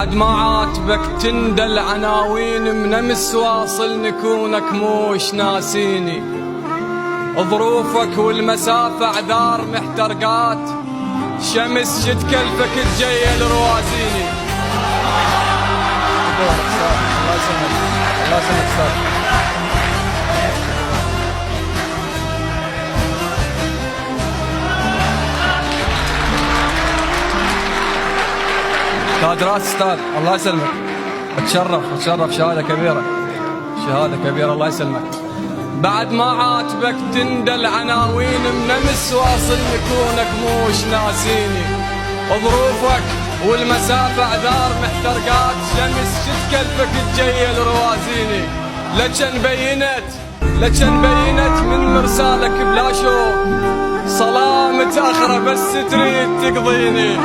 بعد ما عاتبك تندى العناوين منمس واصل نكونك موش ناسيني. ظروفك والمسافة اعذار محترقات، شمس شد كلفك تجيل روازيني. الله يسلمك استاذ. كادرات استاذ الله يسلمك. اتشرف شهاده كبيره الله يسلمك. بعد ما عاتبك تندى العناوين منمس واصل نكونك موش ناسيني. ظروفك والمسافه اعذار محترقات، شمس شد كلفك تجيل روازيني. لجن بينت من مرسالك بلا شوق، صلاة متأخرة بس تريد تقضيني.